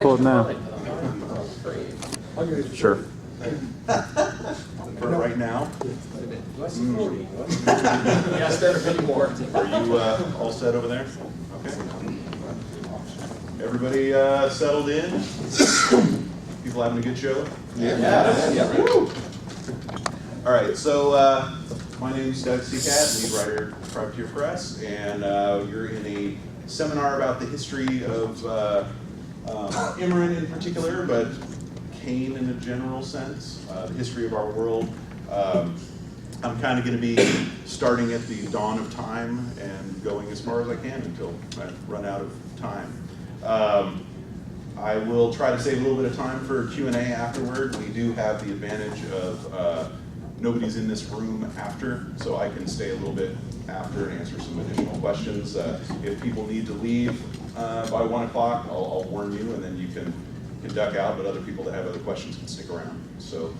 Record now. Sure. For right now. Are you all set over there? Okay. Everybody settled in? People having a good show? Yeah. All right. So my name is Seacat, lead writer at Privateer Press, and you're in a seminar about the history of Imran in particular, but Cain in a general sense, the history of our world. I'm kind of going to be starting at the dawn of time and going as far as I can until I run out of time. I will try to save a little bit of time for Q&A afterward. We do have the advantage of nobody's in this room after, so I can stay a little bit after and answer some additional questions. If people need to leave by 1 o'clock, I'll warn you, and then you can duck out, but other people that have other questions can stick around. So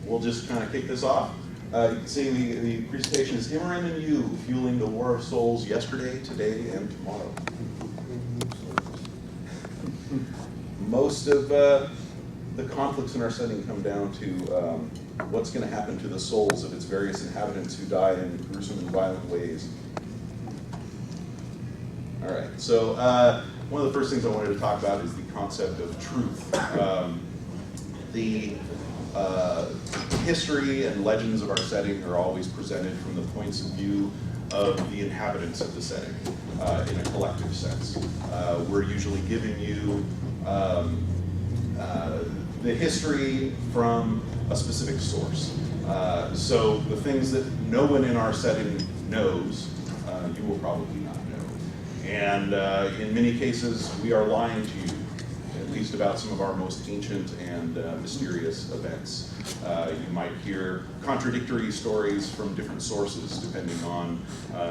we'll just kind of kick this off. You can see the presentation is Imran and You, Fueling the War of Souls Yesterday, Today, and Tomorrow. Most of the conflicts in our setting come down to what's going to happen to the souls of its various inhabitants who die in gruesome and violent ways. All right, so one of the first things I wanted to talk about is the concept of truth. The history and legends of our setting are always presented from the points of view of the inhabitants of the setting in a collective sense. We're usually giving you the history from a specific source. So the things that no one in our setting knows, you will probably not know. And in many cases, we are lying to you, at least about some of our most ancient and mysterious events. You might hear contradictory stories from different sources depending on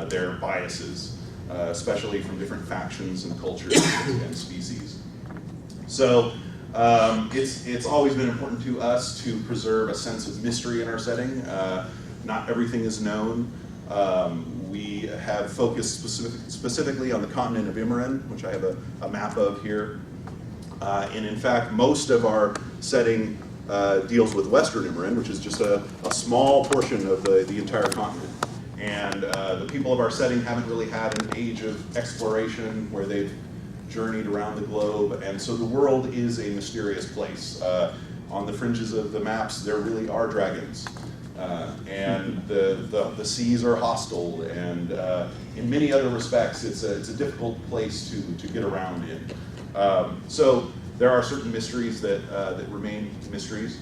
their biases, especially from different factions and cultures and species. So it's always been important to us to preserve a sense of mystery in our setting. Not everything is known. We have focused specifically on the continent of Imran, which I have a map of here. And in fact, most of our setting deals with Western Imran, which is just a small portion of the entire continent. And the people of our setting haven't really had an age of exploration where they've journeyed around the globe, and so the world is a mysterious place. On the fringes of the maps, there really are dragons, and the seas are hostile, and in many other respects, it's a difficult place to get around in. So there are certain mysteries that remain mysteries.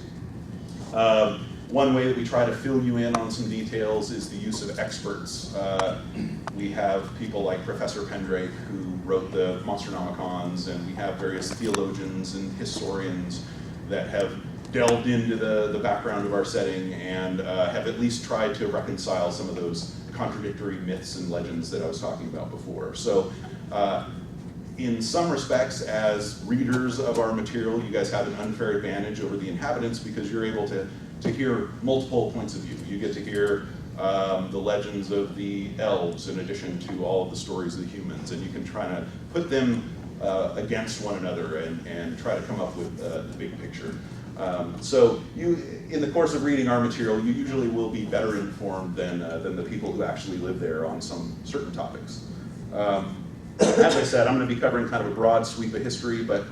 One way that we try to fill you in on some details is the use of experts. We have people like Professor Pendrake, who wrote the Monsternomicons, and we have various theologians and historians that have delved into the background of our setting and have at least tried to reconcile some of those contradictory myths and legends that I was talking about before. So in some respects, as readers of our material, you guys have an unfair advantage over the inhabitants because you're able to hear multiple points of view. You get to hear the legends of the elves in addition to all of the stories of the humans, and you can try to put them against one another and try to come up with the big picture. So you, in the course of reading our material, you usually will be better informed than the people who actually live there on some certain topics. As I said, I'm going to be covering kind of a broad sweep of history, but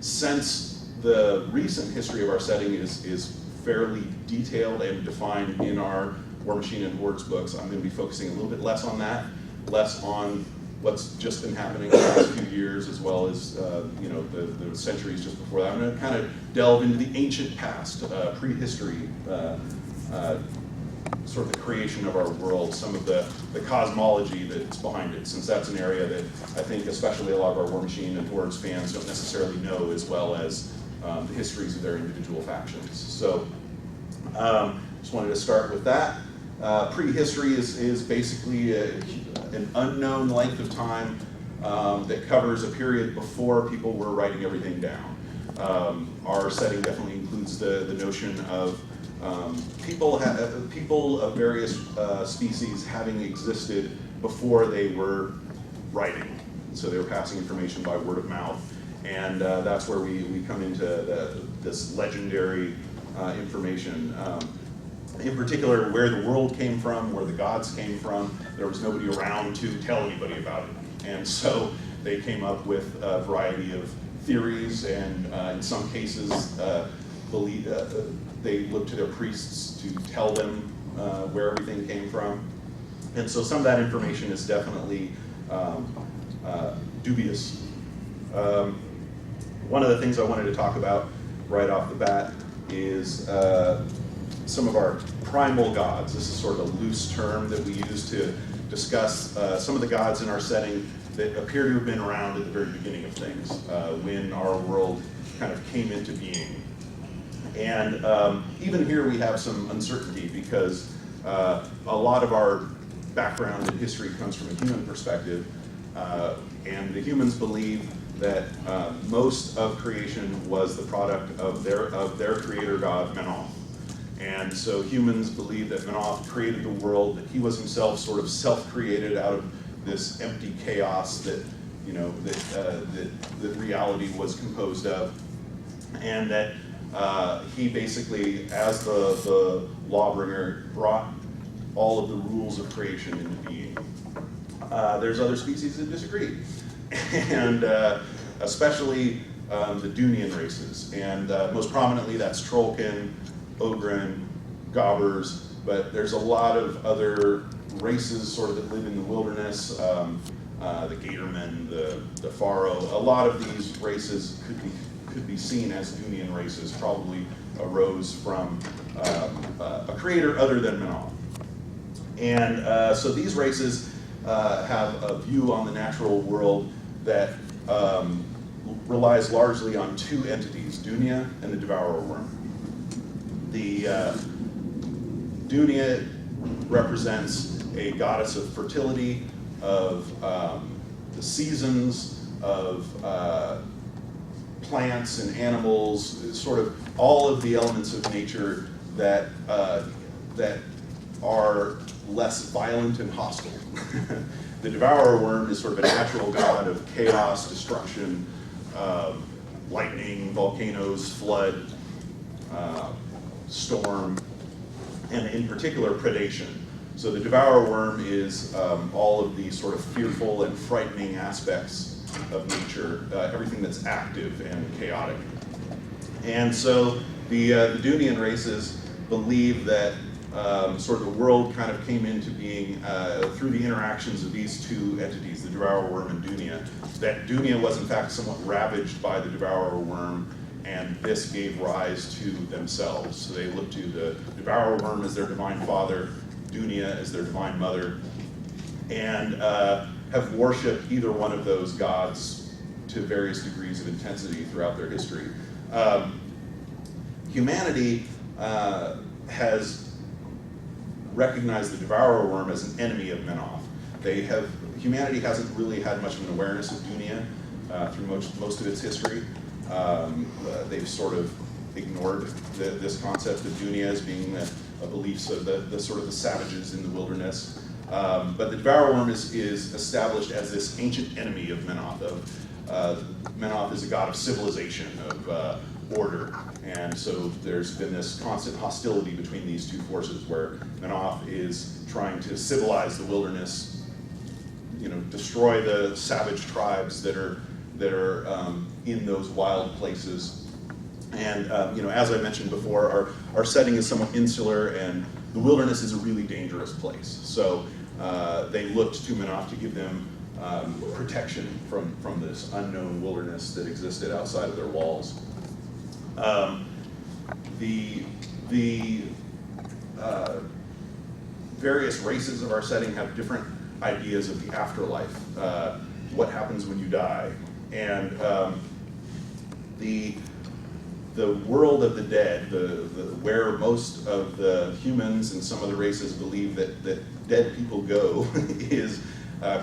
since the recent history of our setting is fairly detailed and defined in our Warmachine and Hordes books, I'm going to be focusing a little bit less on that, less on what's just been happening in the last few years, as well as the centuries just before that. I'm going to kind of delve into the ancient past, prehistory, sort of the creation of our world, some of the cosmology that's behind it, since that's an area that I think especially a lot of our Warmachine and Hordes fans don't necessarily know as well as the histories of their individual factions. So just wanted to start with that. Prehistory is basically an unknown length of time that covers a period before people were writing everything down. Our setting definitely includes the notion of people of various species having existed before they were writing. So they were passing information by word of mouth. And that's where we come into this legendary information. In particular, where the world came from, where the gods came from, there was nobody around to tell anybody about it. And so they came up with a variety of theories, and in some cases, they looked to their priests to tell them where everything came from. And so some of that information is definitely dubious. One of the things I wanted to talk about right off the bat is some of our primal gods. This is sort of a loose term that we use to discuss some of the gods in our setting that appear to have been around at the very beginning of things, when our world kind of came into being. And even here we have some uncertainty, because a lot of our background and history comes from a human perspective, and the humans believe that most of creation was the product of their creator god, Menoth. And so humans believe that Menoth created the world, that he was himself sort of self-created out of this empty chaos that, you know, that reality was composed of, and that he basically, as the lawbringer, brought all of the rules of creation into being. There's other species that disagree, and especially the Dunian races, and most prominently that's Trollkin, Ogren, Gobbers, but there's a lot of other races sort of that live in the wilderness, the Gatormen, the Faro. A lot of these races could be seen as Dunian races, probably arose from a creator other than Menoth. And so these races have a view on the natural world that relies largely on two entities, Dunia and the Devourer Worm. The Dunia represents a goddess of fertility, of the seasons, of plants and animals, sort of all of the elements of nature that are less violent and hostile. The Devourer Worm is sort of a natural god of chaos, destruction, lightning, volcanoes, flood, storm, and in particular predation. So the Devourer Worm is all of the sort of fearful and frightening aspects of nature, everything that's active and chaotic. And so the Dunian races believe that sort of the world kind of came into being through the interactions of these two entities, the Devourer Worm and Dunia, that Dunia was in fact somewhat ravaged by the Devourer Worm, and this gave rise to themselves. So they look to the Devourer Worm as their divine father, Dunia as their divine mother, and have worshipped either one of those gods to various degrees of intensity throughout their history. Humanity has recognized the Devourer Worm as an enemy of Menoth. Humanity hasn't really had much of an awareness of Dunia through most of its history. They've sort of ignored this concept of Dunia as being a beliefs of the sort of the savages in the wilderness. But the Devourer Worm is established as this ancient enemy of Menoth. Menoth is a god of civilization, of order, and so there's been this constant hostility between these two forces, where Menoth is trying to civilize the wilderness, destroy the savage tribes that are in those wild places. And as I mentioned before, our setting is somewhat insular, and the wilderness is a really dangerous place. So they looked to Menoth to give them protection from this unknown wilderness that existed outside of their walls. The various races of our setting have different ideas of the afterlife, what happens when you die, and the world of the dead, where most of the humans and some of the races believe that dead people go, is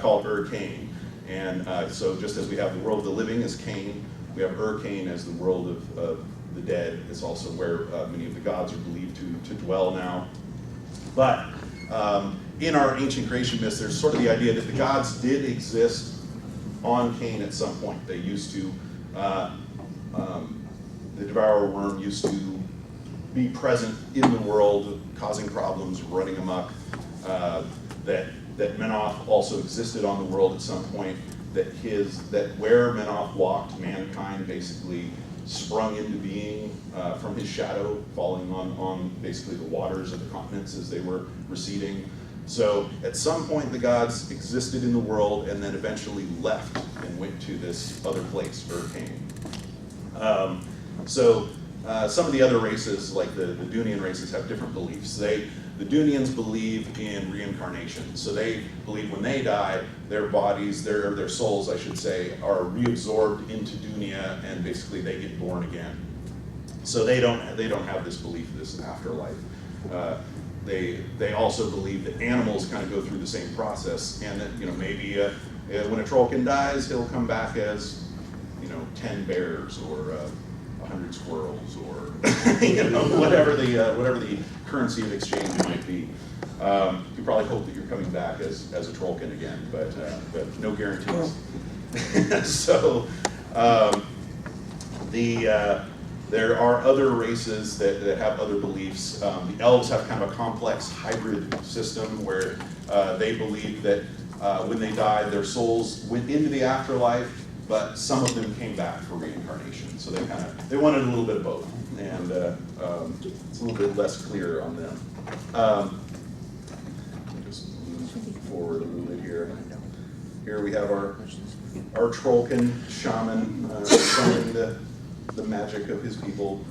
called Ur-Cain. And so just as we have the world of the living as Cain, we have Ur-Cain as the world of the dead. It's also where many of the gods are believed to dwell now. But in our ancient creation myths, there's sort of the idea that the gods did exist on Cain at some point. They used to, the devourer worm used to be present in the world, causing problems, running amok. That Menoth also existed on the world at some point. That where Menoth walked, mankind basically sprung into being from his shadow, falling on basically the waters of the continents as they were receding. So at some point the gods existed in the world and then eventually left and went to this other place, Cain. Some of the other races, like the Dunian races, have different beliefs. The Dunians believe in reincarnation. So they believe when they die, their bodies, their souls, I should say, are reabsorbed into Dunia, and basically they get born again. So they don't have this belief, this afterlife. They also believe that animals kind of go through the same process, and that maybe when a Trollkin dies, he'll come back as 10 bears or 100 squirrels, or whatever the currency of exchange might be. You probably hope that you're coming back as a Trollkin again, but no guarantees. So there are other races that have other beliefs. The elves have kind of a complex hybrid system where they believe that when they died, their souls went into the afterlife, but some of them came back for reincarnation. So they wanted a little bit of both, and it's a little bit less clear on them. Just move forward a little bit here. Here we have our Trollkin shaman showing the magic of his people.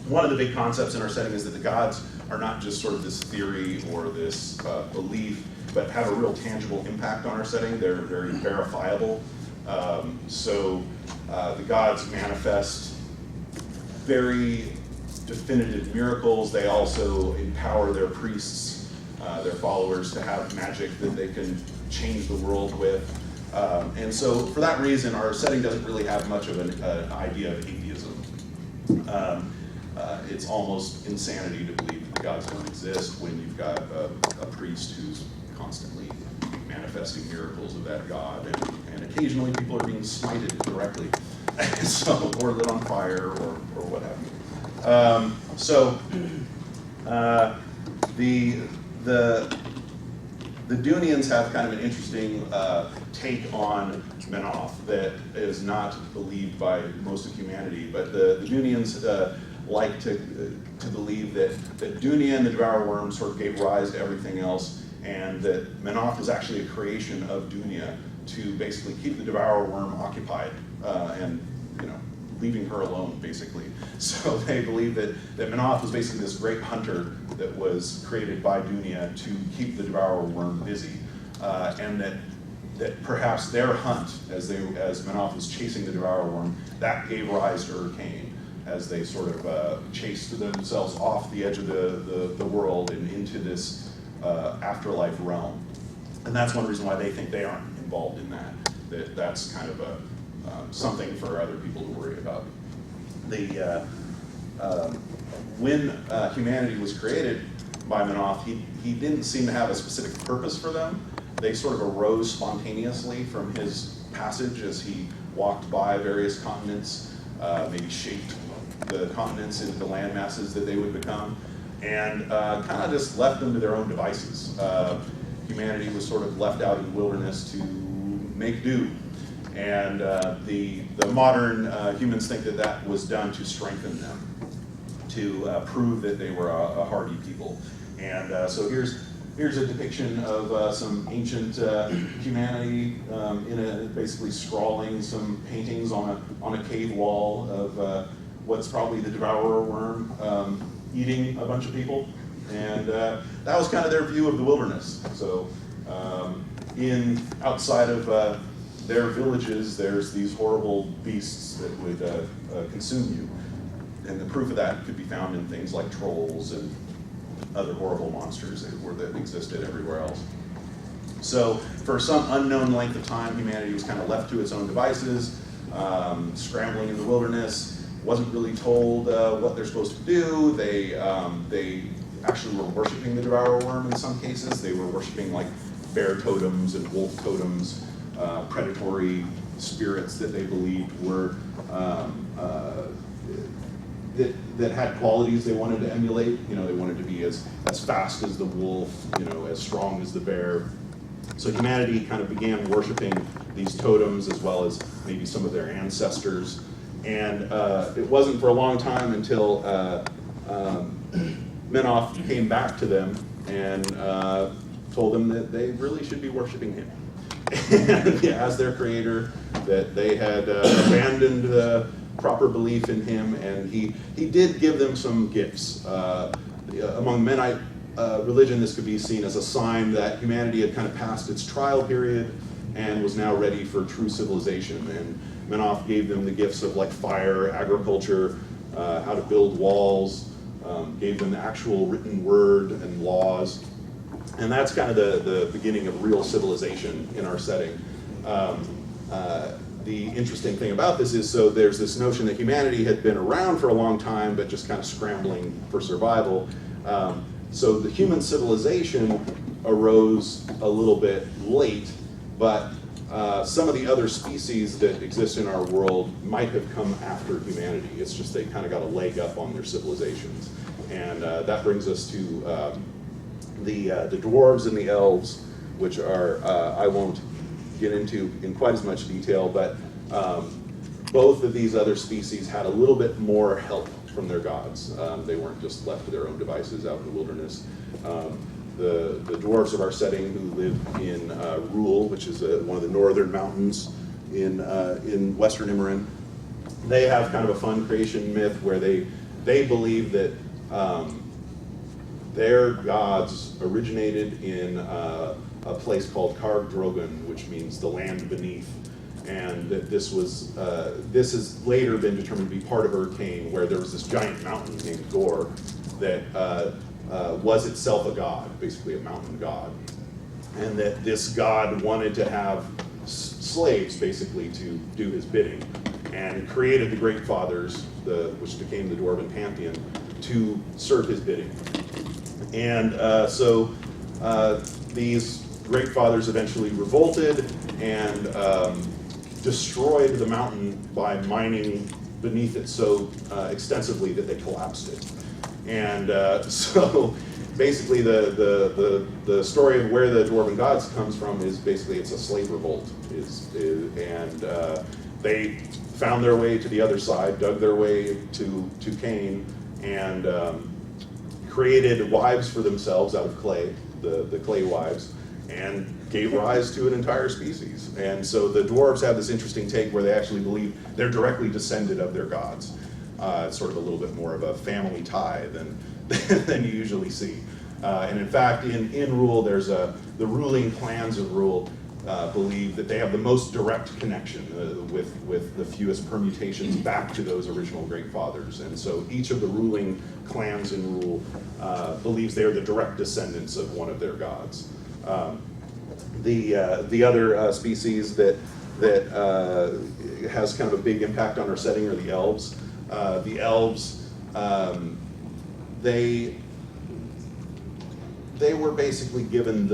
One of the big concepts in our setting is that the gods are not just sort of this theory or this belief, but have a real tangible impact on our setting. They're very verifiable. The gods manifest very definitive miracles. They also empower their priests, their followers, to have magic that they can change the world with. And so for that reason, our setting doesn't really have much of an idea of atheism. It's almost insanity to believe that the gods don't exist when you've got a priest who's constantly manifesting miracles of that god, and occasionally people are being smited directly, or lit on fire, or what have you. The Dunians have kind of an interesting take on Menoth that is not believed by most of humanity, but the Dunians like to believe that Dunia and the Devourer Worm sort of gave rise to everything else, and that Menoth is actually a creation of Dunia to basically keep the Devourer Worm occupied and leaving her alone, basically. So they believe that Menoth was basically this great hunter that was created by Dunia to keep the Devourer Worm busy, and that perhaps their hunt, as Menoth was chasing the Devourer Worm, that gave rise to Cain, as they sort of chased themselves off the edge of the world and into this afterlife realm. And that's one reason why they think they aren't involved in that. That's kind of something for other people to worry about. When humanity was created by Menoth, he didn't seem to have a specific purpose for them. They sort of arose spontaneously from his passage as he walked by various continents, maybe shaped the continents into the land masses that they would become, and kind of just left them to their own devices. Humanity was sort of left out in the wilderness to make do. And the modern humans think that was done to strengthen them, to prove that they were a hardy people. And so here's a depiction of some ancient humanity basically scrawling some paintings on a cave wall of what's probably the Devourer Worm eating a bunch of people. And that was kind of their view of the wilderness. So outside of their villages, there's these horrible beasts that would consume you. And the proof of that could be found in things like trolls and other horrible monsters that existed everywhere else. So for some unknown length of time, humanity was kind of left to its own devices, scrambling in the wilderness, wasn't really told what they're supposed to do. They actually were worshiping the Devourer Worm in some cases. They were worshiping like bear totems and wolf totems. predatory spirits that they believed were that had qualities they wanted to emulate. You know, they wanted to be as fast as the wolf, you know, as strong as the bear. So humanity kind of began worshiping these totems as well as maybe some of their ancestors. And it wasn't for a long time until Menoth came back to them and told them that they really should be worshiping him. And as their creator, that they had abandoned the proper belief in him, and he did give them some gifts. Among Mennonite religion, this could be seen as a sign that humanity had kind of passed its trial period and was now ready for true civilization. And Menoth gave them the gifts of like fire, agriculture, how to build walls, gave them the actual written word and laws. And that's kind of the beginning of real civilization in our setting. The interesting thing about this is, so there's this notion that humanity had been around for a long time, but just kind of scrambling for survival. So the human civilization arose a little bit late, but some of the other species that exist in our world might have come after humanity. It's just they kind of got a leg up on their civilizations. And that brings us to the dwarves and the elves, which are, I won't get into in quite as much detail, but both of these other species had a little bit more help from their gods. They weren't just left to their own devices out in the wilderness. The dwarves of our setting, who live in Rule, which is one of the northern mountains in western Immorin, they have kind of a fun creation myth where they believe that their gods originated in a place called Carg Drogon, which means the land beneath, and that this has later been determined to be part of Urkane, where there was this giant mountain named Gore that was itself a god, basically a mountain god, and that this god wanted to have slaves basically to do his bidding, and created the Great Fathers, which became the Dwarven Pantheon, to serve his bidding. And so these Great Fathers eventually revolted and destroyed the mountain by mining beneath it so extensively that they collapsed it. And so basically the story of where the Dwarven gods comes from is basically it's a slave revolt. And they found their way to the other side, dug their way to Cain, and created wives for themselves out of clay, the clay wives, and gave rise to an entire species. And so the dwarves have this interesting take where they actually believe they're directly descended of their gods. It's sort of a little bit more of a family tie than you usually see. And in fact, in Rule, there's the ruling clans of Rule believe that they have the most direct connection with the fewest permutations back to those original Great Fathers. And so each of the ruling clans in Rule believes they are the direct descendants of one of their gods. The other species that has kind of a big impact on our setting are the elves. The elves, they were basically given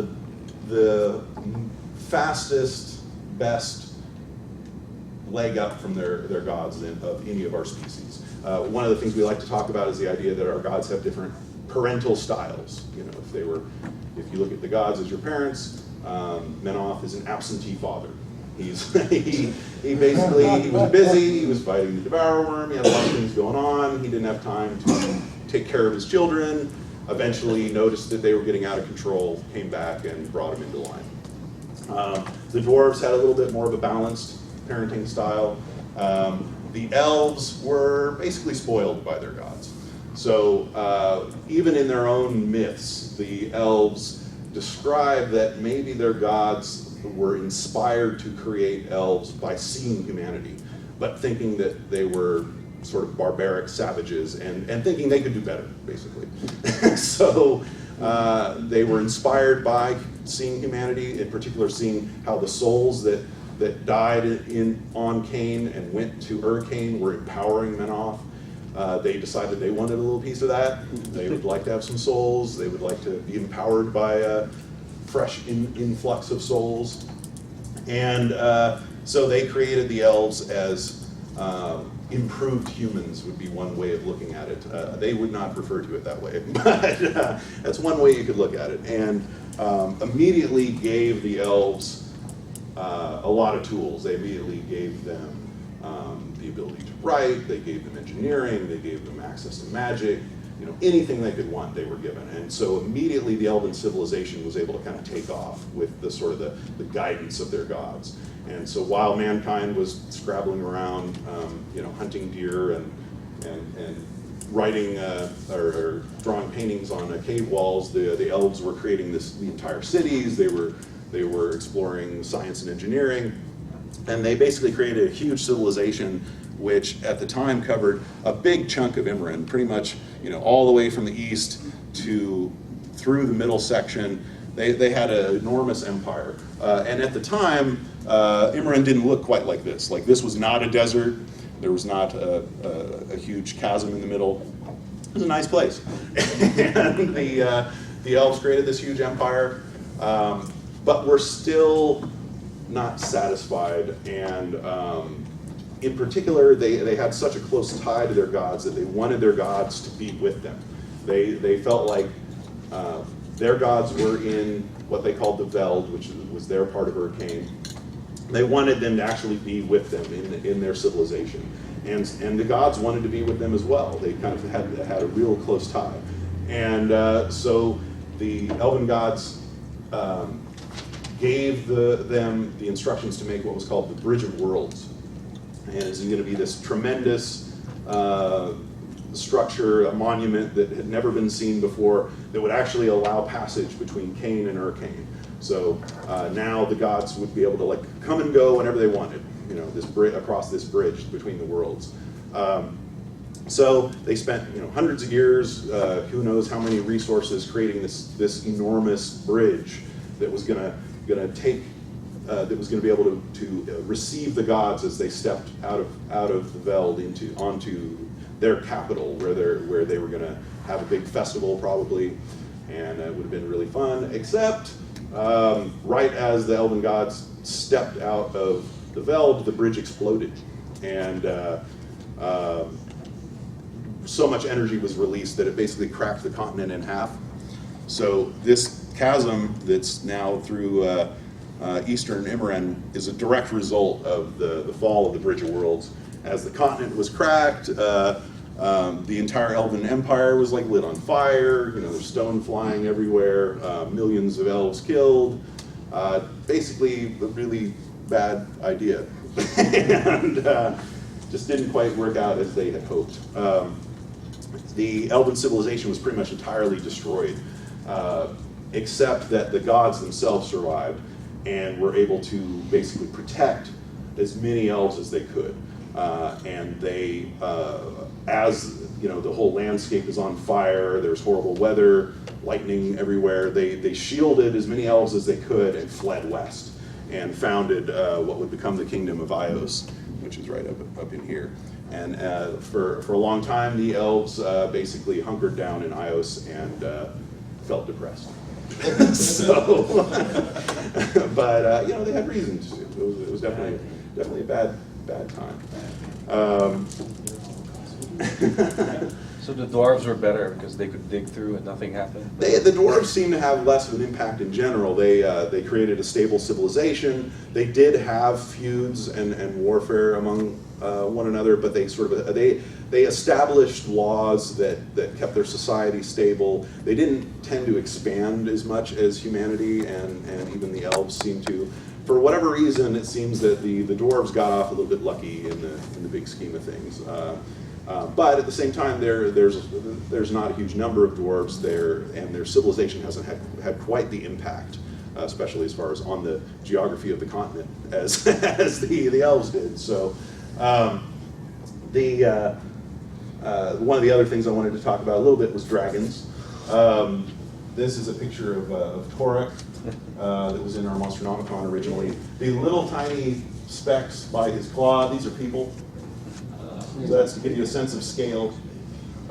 the fastest, best leg up from their gods of any of our species. One of the things we like to talk about is the idea that our gods have different parental styles. You know, if you look at the gods as your parents, Menoth is an absentee father. He was busy, he was fighting the Devourer Worm, he had a lot of things going on, he didn't have time to take care of his children, eventually noticed that they were getting out of control, came back and brought them into line. The dwarves had a little bit more of a balanced parenting style. The elves were basically spoiled by their gods. So even in their own myths, the elves describe that maybe their gods were inspired to create elves by seeing humanity, but thinking that they were sort of barbaric savages and thinking they could do better, basically. So they were inspired by seeing humanity, in particular seeing how the souls that died on Cain and went to Urkane were empowering Menoth. They decided they wanted a little piece of that. They would like to have some souls. They would like to be empowered by a fresh influx of souls. And so they created the elves as improved humans would be one way of looking at it. They would not refer to it that way, but that's one way you could look at it. And immediately gave the elves a lot of tools. They immediately gave them the ability to write, they gave them engineering, they gave them access to magic, you know, anything they could want they were given. And so immediately the elven civilization was able to kind of take off with the sort of the guidance of their gods. And so while mankind was scrabbling around, you know, hunting deer and writing or drawing paintings on cave walls, the elves were creating the entire cities. They were exploring science and engineering, and they basically created a huge civilization, which at the time covered a big chunk of Imran, pretty much, you know, all the way from the east to through the middle section. They had an enormous empire, and at the time, Imran didn't look quite like this. Like, this was not a desert. There was not a huge chasm in the middle. It was a nice place. And the elves created this huge empire, but were still not satisfied. And in particular, they had such a close tie to their gods that they wanted their gods to be with them. They felt like their gods were in what they called the Veld, which was their part of Hurricane. They wanted them to actually be with them in their civilization. And the gods wanted to be with them as well. They kind of had a real close tie. And so the elven gods gave them the instructions to make what was called the Bridge of Worlds. And it's going to be this tremendous structure, a monument that had never been seen before, that would actually allow passage between Cain and Hurricane. So now the gods would be able to, like, come and go whenever they wanted, you know, across this bridge between the worlds. So they spent, you know, hundreds of years, who knows how many resources, creating this enormous bridge that was going to take, that was going to be able to receive the gods as they stepped out of the Veld onto their capital, where they were going to have a big festival probably, and it would have been really fun. Except right as the elven gods stepped out of the Veld, the bridge exploded, and so much energy was released that it basically cracked the continent in half. So this chasm that's now through eastern Imran is a direct result of the fall of the Bridge of Worlds. As the continent was cracked, the entire elven empire was like lit on fire. You know, there's stone flying everywhere, millions of elves killed. Basically, a really bad idea, and just didn't quite work out as they had hoped. The elven civilization was pretty much entirely destroyed, except that the gods themselves survived and were able to basically protect as many elves as they could. And they, as you know, the whole landscape is on fire, there's horrible weather, lightning everywhere, they shielded as many elves as they could and fled west and founded what would become the kingdom of Ios, which is right up in here. And for a long time, the elves basically hunkered down in Ios and felt depressed. So, but you know, they had reasons to. It was definitely a bad time. So the dwarves were better because they could dig through and nothing happened? The dwarves seem to have less of an impact in general. They created a stable civilization. They did have feuds and warfare among one another, but they sort of they established laws that kept their society stable. They didn't tend to expand as much as humanity and even the elves seem to. For whatever reason, it seems that the dwarves got off a little bit lucky in the big scheme of things. But at the same time, there's not a huge number of dwarves there, and their civilization hasn't had quite the impact, especially as far as on the geography of the continent as the elves did. So one of the other things I wanted to talk about a little bit was dragons. This is a picture of Torek that was in our Monsternomicon originally. The little tiny specks by his claw, these are people. So that's to give you a sense of scale.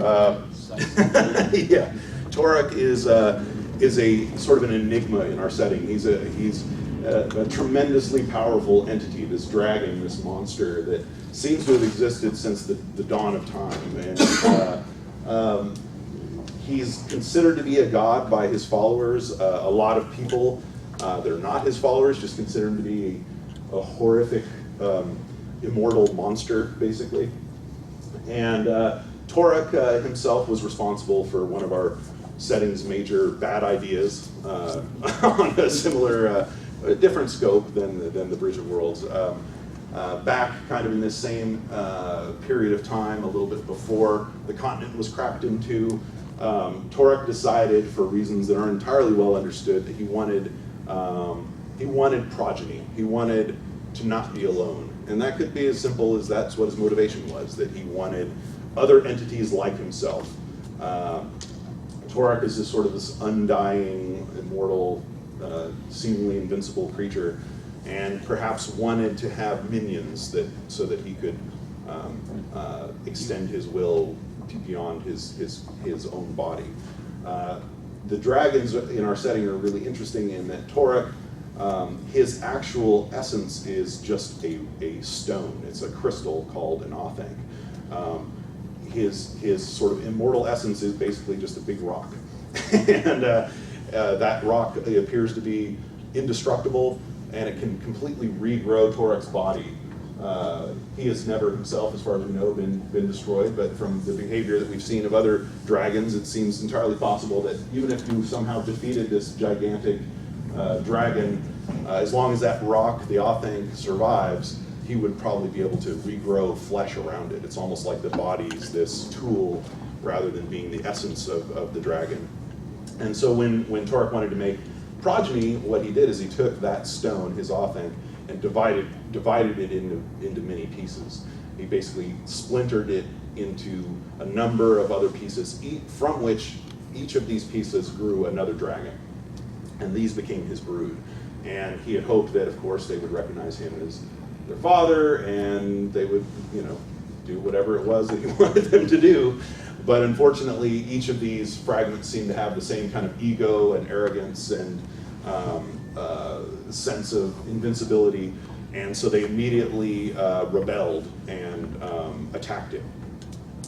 Yeah, Torek is a sort of an enigma in our setting. He's a tremendously powerful entity, this dragon, this monster that seems to have existed since the dawn of time. And he's considered to be a god by his followers. A lot of people that are not his followers just consider him to be a horrific, immortal monster, basically. And Torek himself was responsible for one of our setting's major bad ideas on a similar, different scope than the Bridge of Worlds. Back kind of in this same period of time, a little bit before the continent was cracked into, Torek decided, for reasons that aren't entirely well understood, that he wanted progeny. He wanted to not be alone. And that could be as simple as that's what his motivation was, that he wanted other entities like himself. Torek is this undying, immortal, seemingly invincible creature, and perhaps wanted to have minions so that he could extend his will beyond his own body. The dragons in our setting are really interesting in that Torek, his actual essence is just a stone. It's a crystal called an Authenk. His sort of immortal essence is basically just a big rock. And that rock appears to be indestructible, and it can completely regrow Torek's body. He has never himself, as far as we know, been destroyed, but from the behavior that we've seen of other dragons, it seems entirely possible that even if you somehow defeated this gigantic dragon, as long as that rock, the Authenk, survives, he would probably be able to regrow flesh around it. It's almost like the body's this tool rather than being the essence of the dragon. And so when Torek wanted to make progeny, what he did is he took that stone, his Authenk, and divided it into many pieces. He basically splintered it into a number of other pieces, from which each of these pieces grew another dragon. And these became his brood. And he had hoped that, of course, they would recognize him as their father, and they would, do whatever it was that he wanted them to do. But unfortunately, each of these fragments seem to have the same kind of ego and arrogance and sense of invincibility, and so they immediately rebelled and attacked him.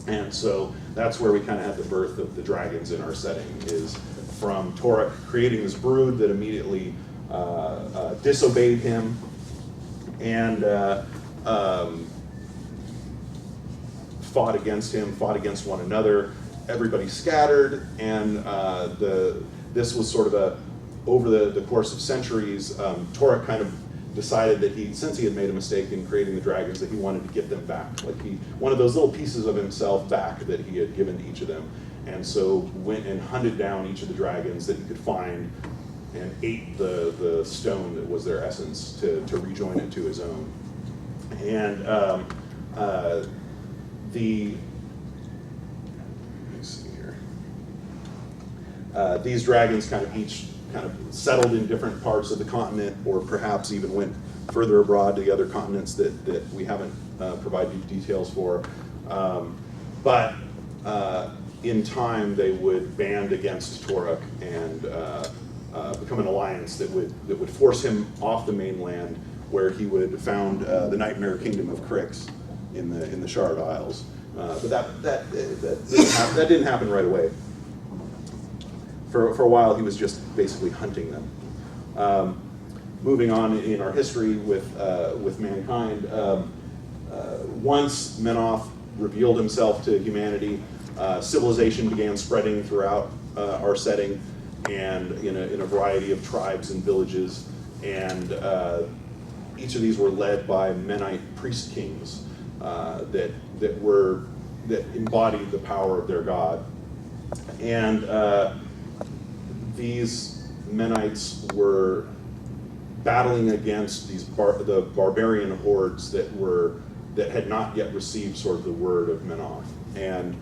And so that's where we kind of have the birth of the dragons in our setting, is from Torek creating this brood that immediately disobeyed him and fought against one another. Everybody scattered, and this was sort of over the course of centuries, Torek kind of decided that since he had made a mistake in creating the dragons, that he wanted to get them back. Like he wanted those little pieces of himself back that he had given to each of them. And so went and hunted down each of the dragons that he could find and ate the stone that was their essence to rejoin it to his own. And let me see here. These dragons each settled in different parts of the continent, or perhaps even went further abroad to the other continents that we haven't provided details for. But in time, they would band against Torek and become an alliance that would force him off the mainland, where he would found the nightmare kingdom of Crix in the Shard Isles. But that didn't happen right away. For a while, he was just basically hunting them. Moving on in our history with mankind, once Menoth revealed himself to humanity, civilization began spreading throughout our setting, and in a variety of tribes and villages, and each of these were led by Menite priest kings that embodied the power of their god. And these Menites were battling against the barbarian hordes that had not yet received sort of the word of Menoth. And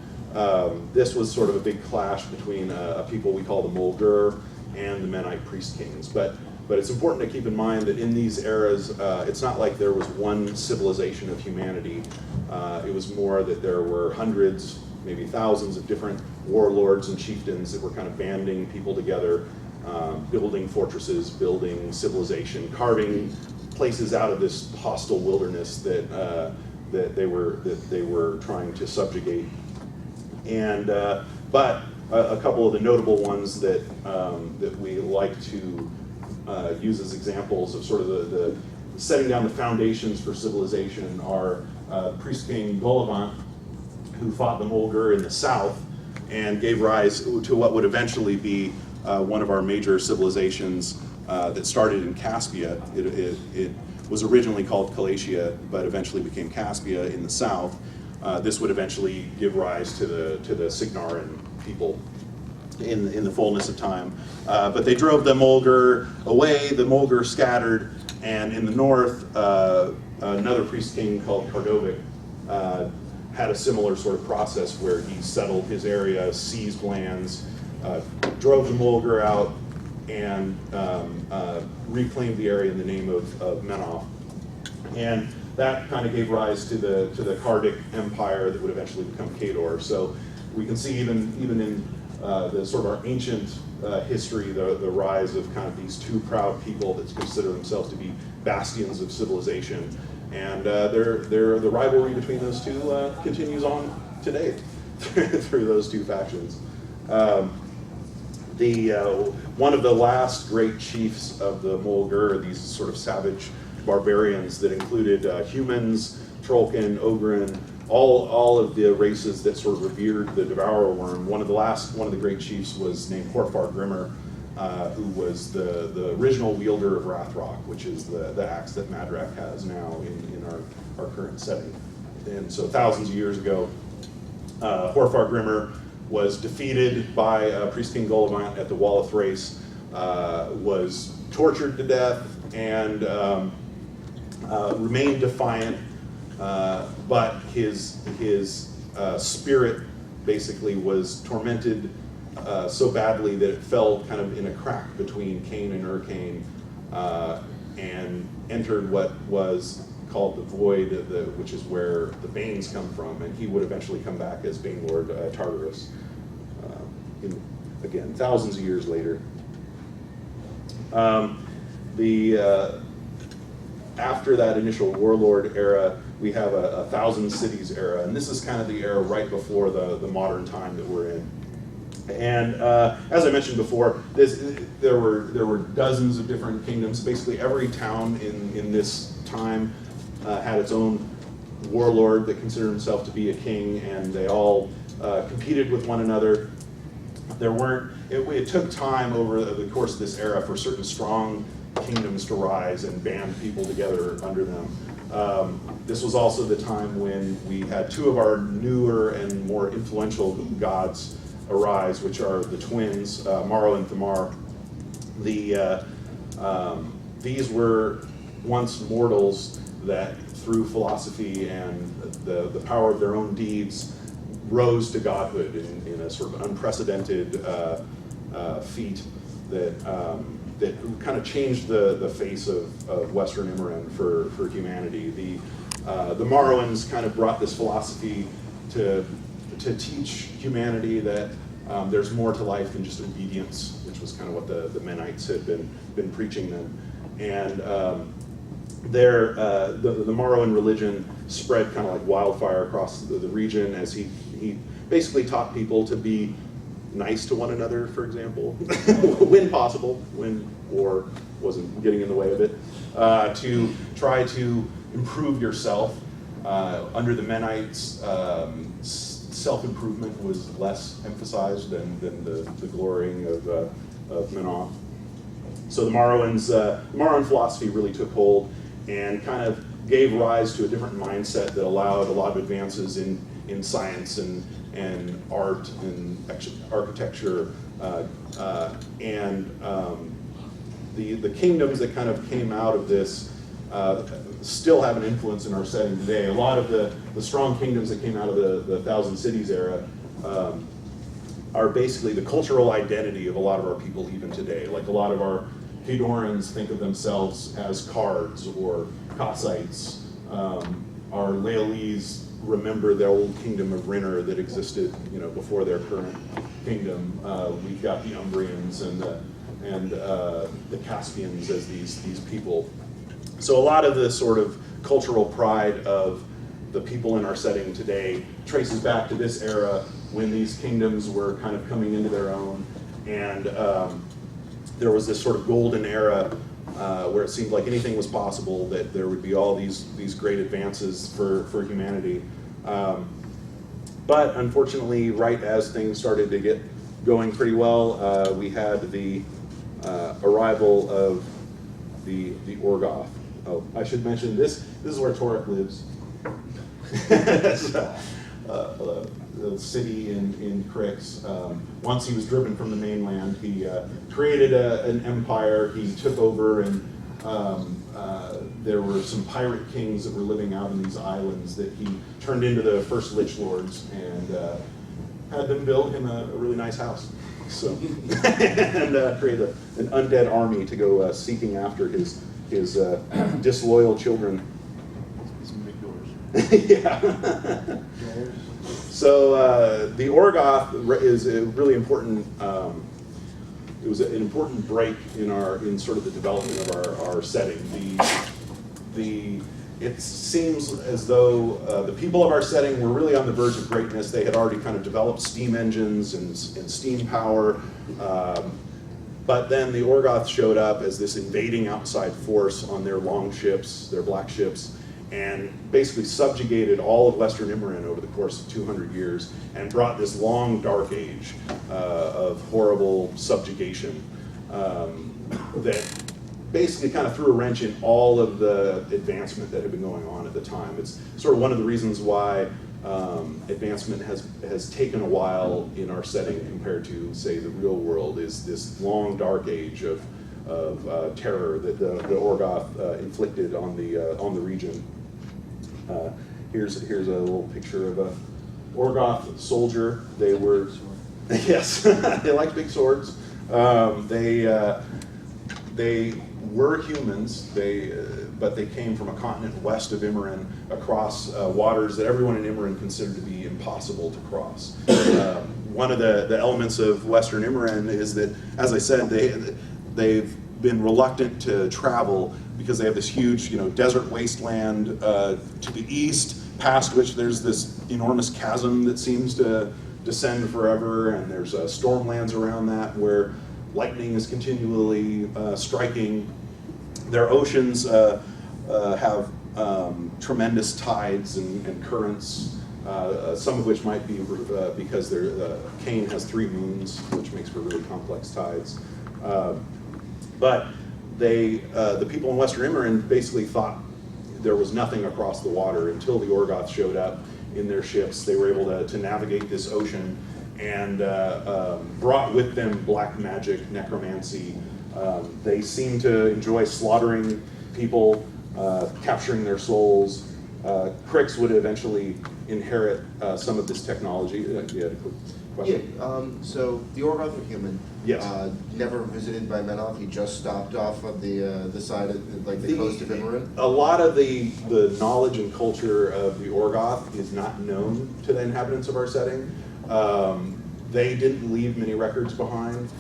this was sort of a big clash between a people we call the Mulgur and the Menite priest kings. But it's important to keep in mind that in these eras, it's not like there was one civilization of humanity. It was more that there were hundreds, maybe thousands of different warlords and chieftains that were kind of banding people together building fortresses, building civilization, carving places out of this hostile wilderness that they were trying to subjugate. And but a couple of the notable ones that that we like to use as examples of sort of the setting down the foundations for civilization are priest king Golovant, who fought the Mulgur in the south and gave rise to what would eventually be one of our major civilizations that started in Caspia. It was originally called Galatia, but eventually became Caspia in the south. This would eventually give rise to the Signarin people in the fullness of time. But they drove the Mulgur away, the Mulgur scattered, and in the north, another priest king called Kardovic had a similar sort of process where he settled his area, seized lands, drove the Mulgur out, and reclaimed the area in the name of Menoth. And that kind of gave rise to the Kardic Empire that would eventually become Kador. So we can see even in the sort of our ancient history, the rise of kind of these two proud people that consider themselves to be bastions of civilization. And the rivalry between those two continues on today through those two factions. One of the last great chiefs of the Mulgur, these sort of savage barbarians that included humans, Trollkin, Ogren, all of the races that sort of revered the Devourer Worm. One of the great chiefs was named Horfar Grimmer, who was the original wielder of Wrathrock, which is the axe that Madrak has now in our current setting. And so thousands of years ago, Horfar Grimmer was defeated by Priest King Golovant at the Wall of Thrace, was tortured to death, and remained defiant, but his spirit basically was tormented so badly that it fell kind of in a crack between Cain and Urcain, and entered what was called the Void, which is where the Banes come from, and he would eventually come back as Banelord Tartarus, again, thousands of years later. After that initial warlord era, we have a Thousand Cities era, and this is kind of the era right before the modern time that we're in. And as I mentioned before, there were dozens of different kingdoms. Basically, every town in this time had its own warlord that considered himself to be a king, and they all competed with one another. It took time over the course of this era for certain strong kingdoms to rise and band people together under them. This was also the time when we had two of our newer and more influential gods arise, which are the twins, Maro and Thamar. These were once mortals that, through philosophy and the power of their own deeds, rose to godhood in a sort of unprecedented feat that kind of changed the face of Western Immoran for humanity. The Morrowans kind of brought this philosophy to teach humanity that there's more to life than just obedience, which was kind of what the Menites had been preaching then. And the Morrowan religion spread kind of like wildfire across the region, as he basically taught people to be nice to one another, for example, when possible, when war wasn't getting in the way of it, to try to improve yourself. Under the Menites, self-improvement was less emphasized than the glorying of Menoth. So the Morrowan philosophy really took hold and kind of gave rise to a different mindset that allowed a lot of advances in science and art and architecture, and the kingdoms that kind of came out of this still have an influence in our setting today. A lot of the strong kingdoms that came out of the Thousand Cities era are basically the cultural identity of a lot of our people even today. Like a lot of our Kadorans think of themselves as Cards or Cossaites. Our Leolese remember the old kingdom of Rinner that existed, before their current kingdom. We've got the Umbrians and and the Caspians as these people. So a lot of the sort of cultural pride of the people in our setting today traces back to this era when these kingdoms were kind of coming into their own, and there was this sort of golden era where it seemed like anything was possible, that there would be all these great advances for humanity. But unfortunately, right as things started to get going pretty well, we had the arrival of the Orgoth. Oh, I should mention this is where Torek lives. It's a city in Crix. Once he was driven from the mainland, he created an empire. He took over, and there were some pirate kings that were living out in these islands that he turned into the first Lich Lords, and had them build him a really nice house. So, and created an undead army to go seeking after his disloyal children. Yeah. So the Orgoth is a really important. It was an important break in sort of the development of our setting. It seems as though the people of our setting were really on the verge of greatness. They had already kind of developed steam engines and steam power. But then the Orgoth showed up as this invading outside force on their long ships, their black ships, and basically subjugated all of Western Immorin over the course of 200 years and brought this long dark age of horrible subjugation that basically kind of threw a wrench in all of the advancement that had been going on at the time. It's sort of one of the reasons why advancement has taken a while in our setting compared to, say, the real world, is this long dark age of terror that the Orgoth inflicted on the region. Here's a little picture of a Orgoth soldier. They were, yes, they liked big swords. They were humans, but they came from a continent west of Immorin across waters that everyone in Immorin considered to be impossible to cross. One of the elements of Western Immorin is that, as I said, they've been reluctant to travel because they have this huge, desert wasteland to the east, past which there's this enormous chasm that seems to descend forever, and there's stormlands around that where lightning is continually striking. Their oceans have tremendous tides and currents, some of which might be because Cain has 3 moons, which makes for really complex tides. But the people in Western Immorin basically thought there was nothing across the water until the Orgoth showed up in their ships. They were able to navigate this ocean and brought with them black magic, necromancy. They seem to enjoy slaughtering people, capturing their souls. Crix would eventually inherit some of this technology. You had a quick question? Yeah, so the Orgoth are human. Yes. Never visited by Menoth. He just stopped off of the side of the coast of Immorin. A lot of the knowledge and culture of the Orgoth is not known to the inhabitants of our setting. They didn't leave many records behind.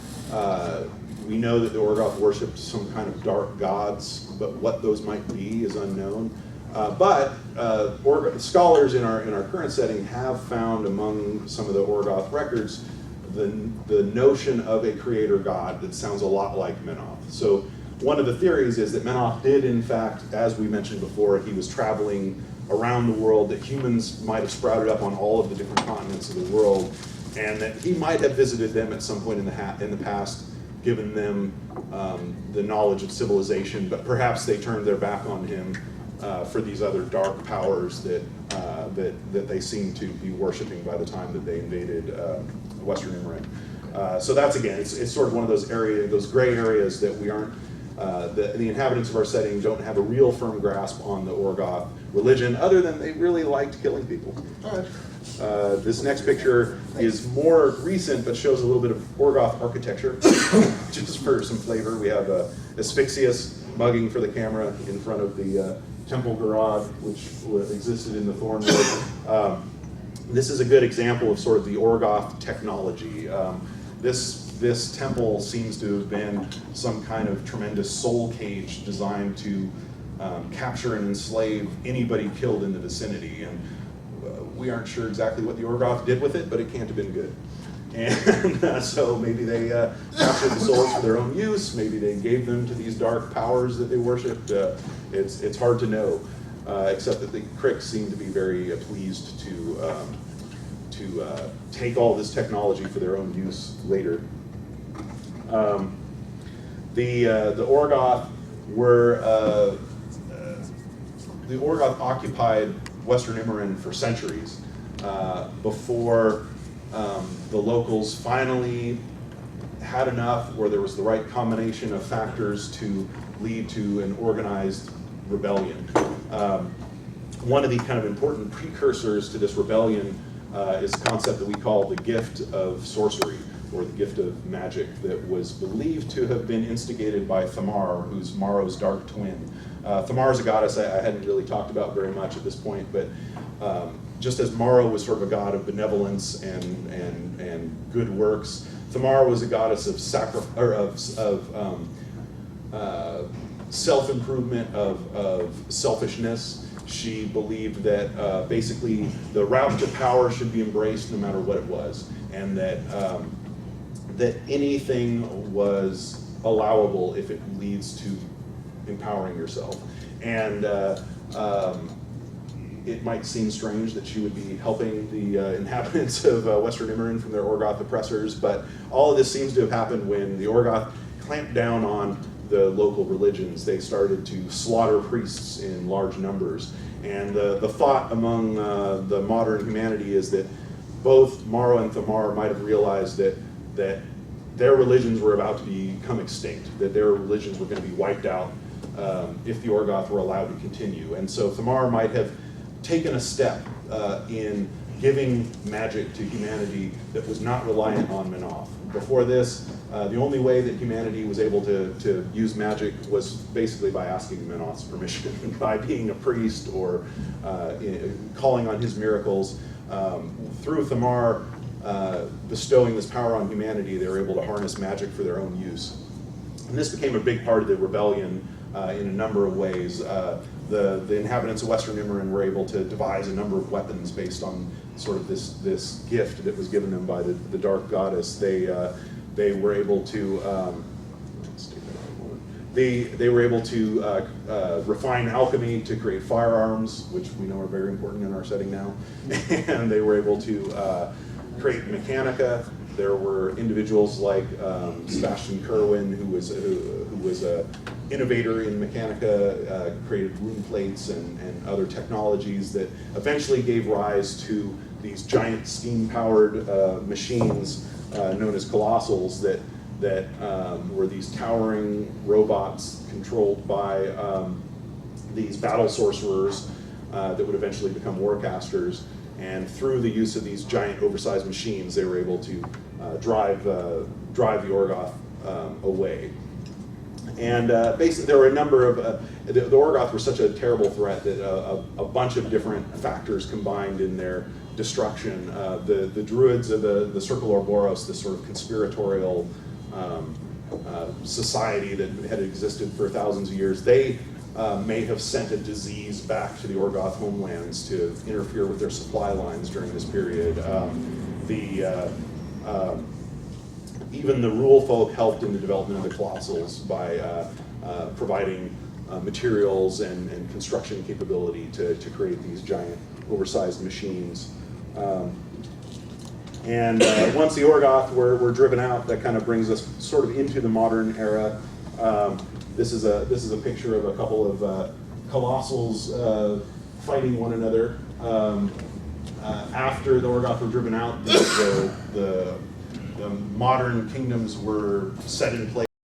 We know that the Orgoth worshipped some kind of dark gods, but what those might be is unknown. But scholars in our current setting have found among some of the Orgoth records the notion of a creator god that sounds a lot like Menoth. So one of the theories is that Menoth did, in fact, as we mentioned before, he was traveling around the world, that humans might have sprouted up on all of the different continents of the world, and that he might have visited them at some point in the past, given them the knowledge of civilization, but perhaps they turned their back on him for these other dark powers that they seem to be worshiping by the time that they invaded Western Immorin. So that's, again, it's sort of one of those gray areas that we aren't, the inhabitants of our setting don't have a real firm grasp on the Orgoth religion, other than they really liked killing people. All right. This next picture is more recent, but shows a little bit of Orgoth architecture. Just for some flavor, we have Asphyxius mugging for the camera in front of the temple garage, which existed in the Thornwood. This is a good example of sort of the Orgoth technology. This this temple seems to have been some kind of tremendous soul cage designed to capture and enslave anybody killed in the vicinity. And we aren't sure exactly what the Orgoth did with it, but it can't have been good. And so maybe they captured the souls for their own use, maybe they gave them to these dark powers that they worshipped. It's hard to know, except that the Cricks seem to be very pleased to take all this technology for their own use later. The Orgoth were the Orgoth occupied Western Immorin for centuries before the locals finally had enough, or there was the right combination of factors to lead to an organized rebellion. One of the kind of important precursors to this rebellion is a concept that we call the gift of sorcery, or the gift of magic, that was believed to have been instigated by Thamar, who's Maro's dark twin. Thamar is a goddess I hadn't really talked about very much at this point, but just as Maro was sort of a god of benevolence and good works, Thamar was a goddess of self-improvement, of selfishness. She believed that basically the route to power should be embraced no matter what it was, and that that anything was allowable if it leads to empowering yourself. And it might seem strange that she would be helping the inhabitants of Western Immorin from their Orgoth oppressors, but all of this seems to have happened when the Orgoth clamped down on the local religions. They started to slaughter priests in large numbers. And the thought among the modern humanity is that both Maro and Thamar might have realized that their religions were about to become extinct, that their religions were going to be wiped out if the Orgoth were allowed to continue. And so Thamar might have taken a step in giving magic to humanity that was not reliant on Menoth. Before this, the only way that humanity was able to use magic was basically by asking Menoth's permission, by being a priest or calling on his miracles. Through Thamar bestowing this power on humanity, they were able to harness magic for their own use. And this became a big part of the rebellion in a number of ways. The inhabitants of Western Immorin were able to devise a number of weapons based on sort of this gift that was given them by the dark goddess. They were able to they were able to refine alchemy to create firearms, which we know are very important in our setting now, and they were able to create mechanica. There were individuals like Sebastian Kerwin, who was a innovator in mechanica, created rune plates and other technologies that eventually gave rise to these giant steam-powered machines known as colossals that were these towering robots controlled by these battle sorcerers that would eventually become warcasters. And through the use of these giant oversized machines, they were able to drive the Orgoth away. And basically, there were a number of, the Orgoth were such a terrible threat that a bunch of different factors combined in their destruction. The Druids of the Circle Orboros, this sort of conspiratorial society that had existed for thousands of years, they may have sent a disease back to the Orgoth homelands to interfere with their supply lines during this period. Even the rule folk helped in the development of the colossals by providing materials and construction capability to create these giant oversized machines. Once the Orgoth were driven out, that kind of brings us sort of into the modern era. This is a picture of a couple of colossals fighting one another. After the Orgoth were driven out, the modern kingdoms were set in place.